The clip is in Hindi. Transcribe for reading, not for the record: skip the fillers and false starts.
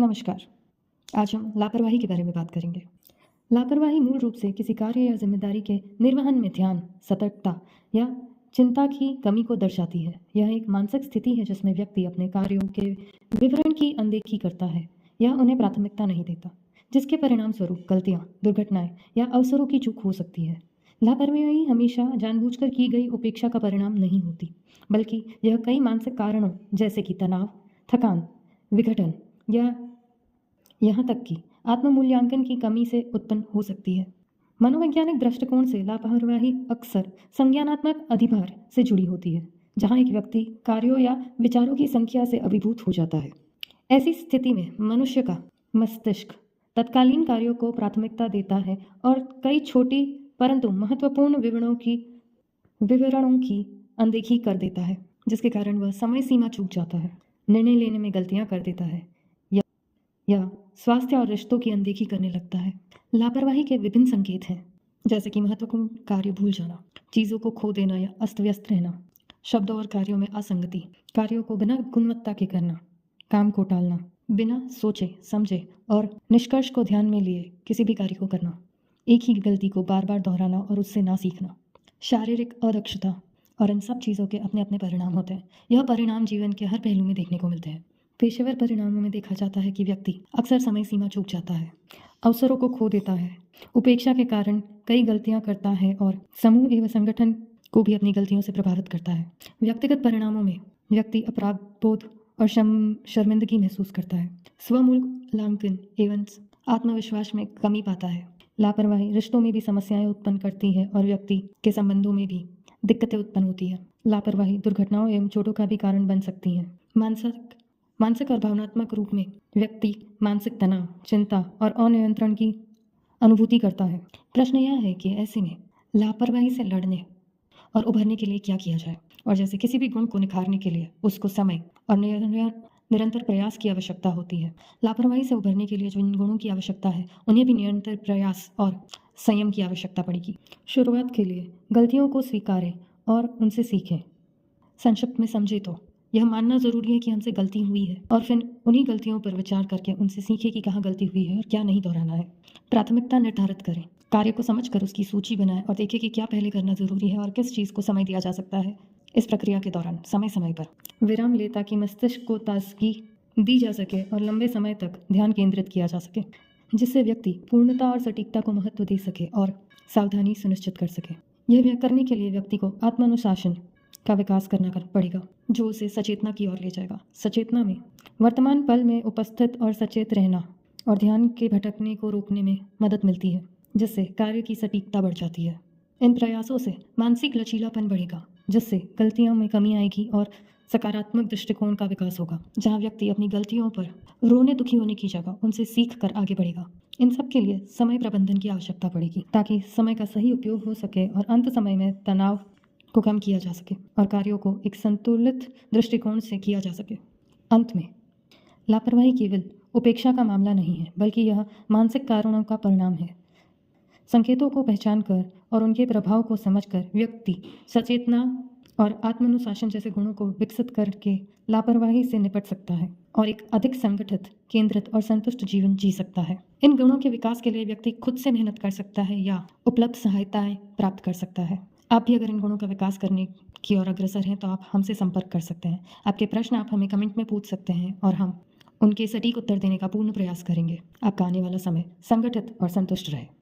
नमस्कार। आज हम लापरवाही के बारे में बात करेंगे। लापरवाही मूल रूप से किसी कार्य या जिम्मेदारी के निर्वहन में ध्यान, सतर्कता या चिंता की कमी को दर्शाती है। यह एक मानसिक स्थिति है जिसमें व्यक्ति अपने कार्यों के विवरण की अनदेखी करता है या उन्हें प्राथमिकता नहीं देता, जिसके परिणाम स्वरूप गलतियां, दुर्घटनाएं या अवसरों की चूक हो सकती है। लापरवाही हमेशा जानबूझकर की गई उपेक्षा का परिणाम नहीं होती, बल्कि यह कई मानसिक कारणों जैसे कि तनाव, थकान, विघटन या यहाँ तक कि आत्म-मूल्यांकन की कमी से उत्पन्न हो सकती है। मनोवैज्ञानिक दृष्टिकोण से लापरवाही अक्सर संज्ञानात्मक अधिभार से जुड़ी होती है, जहाँ एक व्यक्ति कार्यों या विचारों की संख्या से अभिभूत हो जाता है। ऐसी स्थिति में मनुष्य का मस्तिष्क तत्कालीन कार्यों को प्राथमिकता देता है और कई छोटी परंतु महत्वपूर्ण विवरणों की अनदेखी कर देता है, जिसके कारण वह समय सीमा चूक जाता है, निर्णय लेने में गलतियां कर देता है या स्वास्थ्य और रिश्तों की अनदेखी करने लगता है। लापरवाही के विभिन्न संकेत हैं, जैसे कि महत्वपूर्ण कार्य भूल जाना, चीज़ों को खो देना या अस्त व्यस्त रहना, शब्दों और कार्यों में असंगति, कार्यों को बिना गुणवत्ता के करना, काम को टालना, बिना सोचे समझे और निष्कर्ष को ध्यान में लिए किसी भी कार्य को करना, एक ही गलती को बार बार दोहराना और उससे ना सीखना, शारीरिक अदक्षता। और इन सब चीज़ों के अपने अपने परिणाम होते हैं। यह परिणाम जीवन के हर पहलू में देखने को मिलते हैं। पेशेवर परिणामों में देखा जाता है कि व्यक्ति अक्सर समय सीमा चूक जाता है, अवसरों को खो देता है, उपेक्षा के कारण कई गलतियां करता है और समूह एवं संगठन को भी अपनी गलतियों से प्रभावित करता है। व्यक्तिगत परिणामों में व्यक्ति अपराध बोध और शर्मिंदगी महसूस करता है, स्वमूल्यांकन एवं आत्मविश्वास में कमी पाता है। लापरवाही रिश्तों में भी समस्याएं उत्पन्न करती है और व्यक्ति के संबंधों में भी दिक्कतें उत्पन्न होती है। लापरवाही दुर्घटनाओं एवं चोटों का भी कारण बन सकती है। मानसिक और भावनात्मक रूप में व्यक्ति मानसिक तनाव, चिंता और अनियंत्रण की अनुभूति करता है। प्रश्न यह है कि ऐसे में लापरवाही से लड़ने और उभरने के लिए क्या किया जाए। और जैसे किसी भी गुण को निखारने के लिए उसको समय और निरंतर प्रयास की आवश्यकता होती है। लापरवाही से उभरने के लिए जिन गुणों की आवश्यकता है उन्हें भी निरंतर प्रयास और संयम की आवश्यकता पड़ेगी। शुरुआत के लिए गलतियों को स्वीकारें और उनसे सीखें। संक्षिप्त में समझे तो यह मानना जरूरी है कि हमसे गलती हुई है और फिर उन्हीं गलतियों पर विचार करके उनसे सीखें कि कहाँ गलती हुई है और क्या नहीं दोहराना है। प्राथमिकता निर्धारित करें, कार्य को समझकर उसकी सूची बनाएं और देखें कि क्या पहले करना जरूरी है और किस चीज़ को समय दिया जा सकता है। इस प्रक्रिया के दौरान समय समय पर विराम ले ताकि मस्तिष्क को ताजगी दी जा सके और लंबे समय तक ध्यान केंद्रित किया जा सके, जिससे व्यक्ति पूर्णता और सटीकता को महत्व दे सके और सावधानी सुनिश्चित कर सके। यह करने के लिए व्यक्ति को आत्मानुशासन का विकास करना पड़ेगा, जो उसे सचेतना की ओर ले जाएगा। सचेतना में वर्तमान पल में उपस्थित और सचेत रहना और ध्यान के भटकने को रोकने में मदद मिलती है, जिससे कार्य की सटीकता बढ़ जाती है। इन प्रयासों से मानसिक लचीलापन बढ़ेगा, जिससे गलतियों में कमी आएगी और सकारात्मक दृष्टिकोण का विकास होगा, जहाँ व्यक्ति अपनी गलतियों पर रोने दुखी होने की जगह उनसे सीख कर आगे बढ़ेगा। इन सब के लिए समय प्रबंधन की आवश्यकता पड़ेगी, ताकि समय का सही उपयोग हो सके और अंत समय में तनाव को कम किया जा सके और कार्यों को एक संतुलित दृष्टिकोण से किया जा सके। अंत में लापरवाही केवल उपेक्षा का मामला नहीं है, बल्कि यह मानसिक कारणों का परिणाम है। संकेतों को पहचान कर और उनके प्रभाव को समझकर व्यक्ति सचेतना और आत्मानुशासन जैसे गुणों को विकसित करके लापरवाही से निपट सकता है और एक अधिक संगठित, केंद्रित और संतुष्ट जीवन जी सकता है। इन गुणों के विकास के लिए व्यक्ति खुद से मेहनत कर सकता है या उपलब्ध सहायताएं प्राप्त कर सकता है। आप भी अगर इन गुणों का विकास करने की ओर अग्रसर हैं तो आप हमसे संपर्क कर सकते हैं। आपके प्रश्न आप हमें कमेंट में पूछ सकते हैं और हम उनके सटीक उत्तर देने का पूर्ण प्रयास करेंगे। आपका आने वाला समय संगठित और संतुष्ट रहे।